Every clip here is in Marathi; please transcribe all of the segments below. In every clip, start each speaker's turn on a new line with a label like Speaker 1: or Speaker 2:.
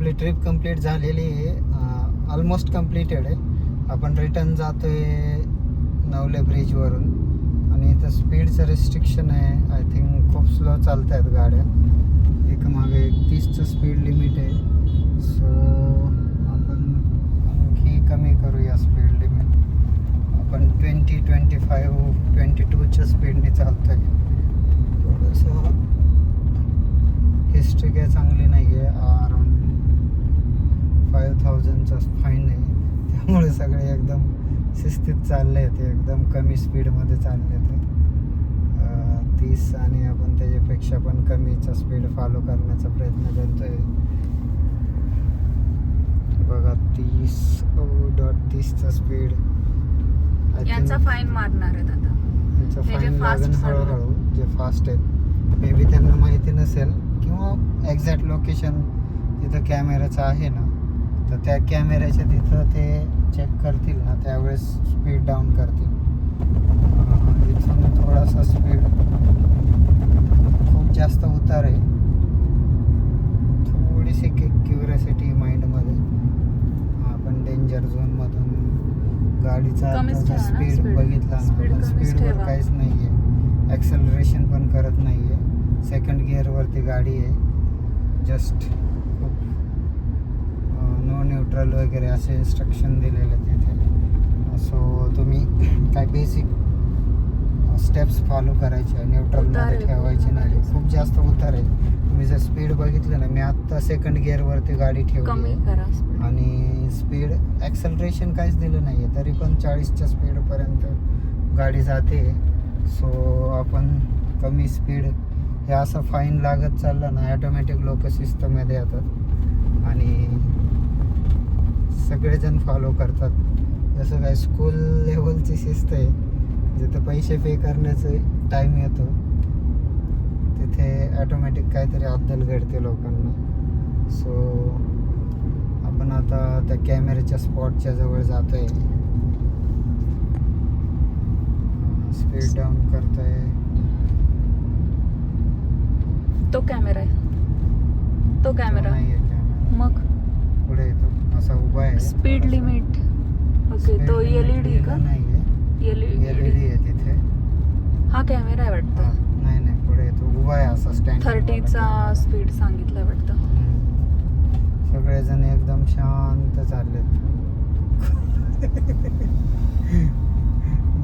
Speaker 1: आपली ट्रिप कंप्लीट झालेली आहे, ऑलमोस्ट कंप्लीटेड आहे. आपण रिटर्न जातोय नवले ब्रिजवरून आणि इथं स्पीडचं रिस्ट्रिक्शन आहे. आय थिंक खूप स्लो चालत आहेत गाड्या, एकामागे 30चं स्पीड लिमिट आहे. सो आपण आणखी कमी करूया स्पीड लिमिट. आपण 20, 25, 22च्या स्पीडने चालतो आहे. थोडंसं हिस्ट्री काही चांगली नाही आहे. अराउंड 5000चा फाईन आहे, त्यामुळे सगळे एकदम शिस्तीत चालले आहेत, एकदम कमी स्पीडमध्ये चालले आहेत. 30 आणि आपण त्याच्यापेक्षा पण कमीचा स्पीड फॉलो करण्याचा प्रयत्न करतोय. बघा 30.30चा स्पीड.
Speaker 2: यांचा फाईन मारणार आहेत आता.
Speaker 1: यांचा
Speaker 2: हे जे
Speaker 1: फाईन
Speaker 2: fast
Speaker 1: लागेल
Speaker 2: चालले.
Speaker 1: हळूहळू. जे फास्ट आहेत मे बी त्यांना माहिती नसेल किंवा एक्झॅक्ट लोकेशन तिथं कॅमेऱ्याचं आहे ना, तर त्या कॅमेऱ्याच्या तिथं ते चेक करतील ना, त्यावेळेस स्पीड डाऊन करतील. इथून थोडासा स्पीड खूप जास्त उतार आहे. थोडीशी क्युरियोसिटी माइंडमध्ये. आपण डेंजर झोनमधून गाडीचा
Speaker 2: कमीच ठेवा ना
Speaker 1: स्पीड
Speaker 2: speed.
Speaker 1: बघितला ना,
Speaker 2: Speed
Speaker 1: आपण
Speaker 2: कमीच
Speaker 1: स्पीडवर
Speaker 2: ठेवा.
Speaker 1: काहीच नाही आहे, ॲक्सेलरेशन पण करत नाही आहे. सेकंड गिअरवरती गाडी आहे. जस्ट खूप नो न्यूट्रल वगैरे असे इन्स्ट्रक्शन दिलेले तिथे. सो तुम्ही काय बेसिक स्टेप्स फॉलो करायचे, न्यूट्रलमध्ये ठेवायचे नाही. खूप जास्त उतार आहे. तुम्ही जर स्पीड बघितलं ना, मी आत्ता सेकंड गिअरवरती गाडी
Speaker 2: कमी
Speaker 1: ठेवली
Speaker 2: करा speed.
Speaker 1: आणि स्पीड ॲक्सेलरेशन काहीच दिलं नाही आहे, तरी पण 40च्या स्पीडपर्यंत गाडी जाते. सो आपण कमी स्पीड हे असं फाईन लागत चाललं ना, ॲटोमॅटिक लोक शिस्तमध्ये येतात आणि सगळेजण फॉलो करतात. जसं काय स्कूल लेवलची शिस्त आहे, जिथं पैसे पे करण्याचं टाईम येतो तिथे ॲटोमॅटिक काहीतरी अद्दल घडते लोकांना. सो आपण आता त्या कॅमेऱ्याच्या स्पॉटच्या जवळ जातोय. स्पीड डाऊन करतोय.
Speaker 2: तो कॅमेरा आहे, तो कॅमेरा
Speaker 1: नाही आहे कॅमेरा,
Speaker 2: मग
Speaker 1: पुढे येतो असा उभा आहे.
Speaker 2: Speed limit. ओके, तो एलईडी का?
Speaker 1: नाही आहे,
Speaker 2: एलईडी
Speaker 1: एलईडी आहे तिथे.
Speaker 2: हा कॅमेरा आहे
Speaker 1: हा,
Speaker 2: वाटतं.
Speaker 1: नाही पुढे येतो उभा आहे असा स्टँड.
Speaker 2: 30चा स्पीड सांगितलं वाटतं.
Speaker 1: सगळेजण एकदम शांत चाललेत.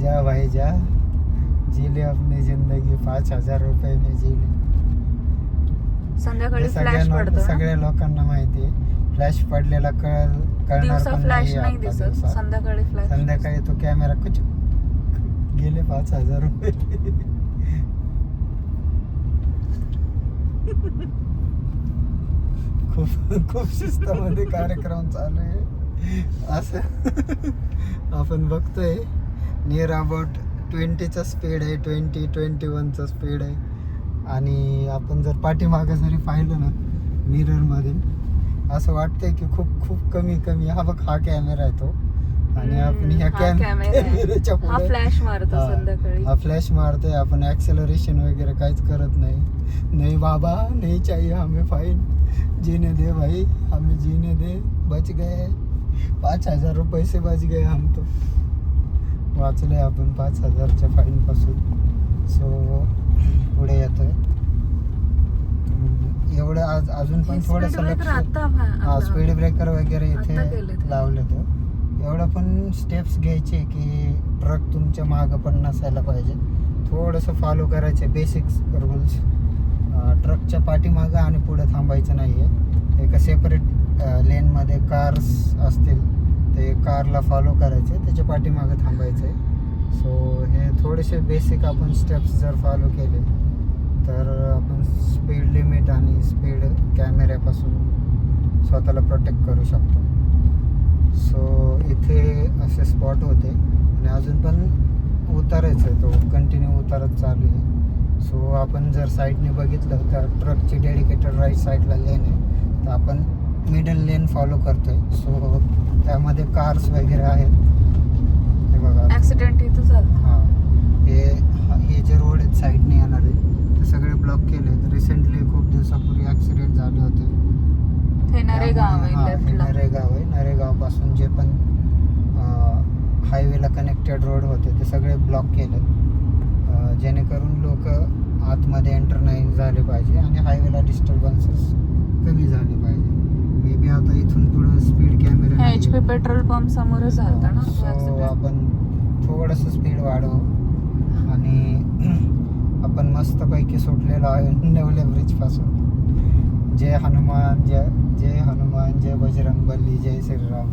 Speaker 1: जा भाई जा, जी ले अपनी जिंदगी, 5000 रुपये में जी ले.
Speaker 2: संध्याकाळी
Speaker 1: हे
Speaker 2: फ्लॅश पडतो ना?
Speaker 1: सगळ्या लोकांना माहिती आहे. फ्लॅश पडलेला कळणार
Speaker 2: दिवसा
Speaker 1: पण
Speaker 2: फ्लॅश
Speaker 1: नाहीये
Speaker 2: नाही
Speaker 1: आता
Speaker 2: दिसत,
Speaker 1: दिवसा.
Speaker 2: संध्याकाळी फ्लॅश.
Speaker 1: संध्याकाळी तो कॅमेरा कुछ गेले 5000 रुपये. खूप शिस्तामध्ये कार्यक्रम चालू आहे. असं आपण बघतोय नियर अबाउट 20चा स्पीड आहे, 21चा स्पीड आहे. आणि आपण जर पाठीमागं जरी पाहिलं ना मिररमध्ये, असं वाटतंय की खूप कमी. हा बघ, हा कॅमेरा आहे तो. आणि आपण ह्या कॅमेऱ्याच्या
Speaker 2: हा
Speaker 1: पुढे
Speaker 2: फ्लॅश मारतो संध्याकाळी.
Speaker 1: हा फ्लॅश मारतोय. आपण ॲक्सेलरेशन वगैरे काहीच करत नाही बाबा, नहीं चाहिए हमें फाइन, जीने दे भाई, हमें जीने दे, बच गए 5000 रुपये से बच गए हम. तो वाचले आपण 5000च्या फाईनपासून. सो पुढे येतोय एवढं. आज अजून पण थोडंसं लक्ष, स्पीड ब्रेकर वगैरे इथे लावले. तर एवढं पण स्टेप्स घ्यायचे की ट्रक तुमच्या मागं पण नसायला पाहिजे. थोडंसं फॉलो करायचे बेसिक रूल्स. ट्रकच्या पाठीमागं आणि पुढे थांबायचं नाही आहे. एका सेपरेट लेनमध्ये कार्स असतील, ते कारला फॉलो करायचे, त्याच्या पाठीमागं थांबायचं आहे. सो हे थोडेसे बेसिक आपण स्टेप्स जर फॉलो केले तर आपण स्पीड लिमिट आणि स्पीड कॅमेऱ्यापासून स्वतःला प्रोटेक्ट करू शकतो. सो इथे असे स्पॉट होते आणि अजून पण उतारायचं आहे, तो कंटिन्यू उतारत चालू आहे. सो आपण जर साईडने बघितलं तर ट्रकची डेडिकेटेड राईट साईडला लेन आहे, तर आपण मिडल लेन फॉलो करतोय. सो त्यामध्ये कार्स वगैरे आहेत. हे बघा,
Speaker 2: ऍक्सिडेंट इथं झालं.
Speaker 1: हां, हे जे रोड आहेत साईडने येणारे ते सगळे ब्लॉक केले. रिसेंटली खूप दिवसापूर्वी ॲक्सिडेंट झाले होते.
Speaker 2: हे नरेगाव आहे
Speaker 1: त्यामुळे,
Speaker 2: left
Speaker 1: हे
Speaker 2: ला.
Speaker 1: नरेगाव आहे. नरेगाव पासून जे पण हायवेला कनेक्टेड रोड होते ते सगळे ब्लॉक केले, जेणेकरून लोक आतमध्ये एंटर नाही झाले पाहिजे आणि हायवेला डिस्टर्बन्सेस कमी झाले पाहिजे. मे बी आता इथून पुढे speed camera
Speaker 2: HP petrol pump समोरच झालता ना तो
Speaker 1: सो
Speaker 2: accident.
Speaker 1: आपण थोडंसं स्पीड वाढवू आणि आपण मस्तपैकी सुटलेलो आहे नवले ब्रिज पासून. जय हनुमान, जय हनुमान, जय बजरंग बली, जय श्रीराम.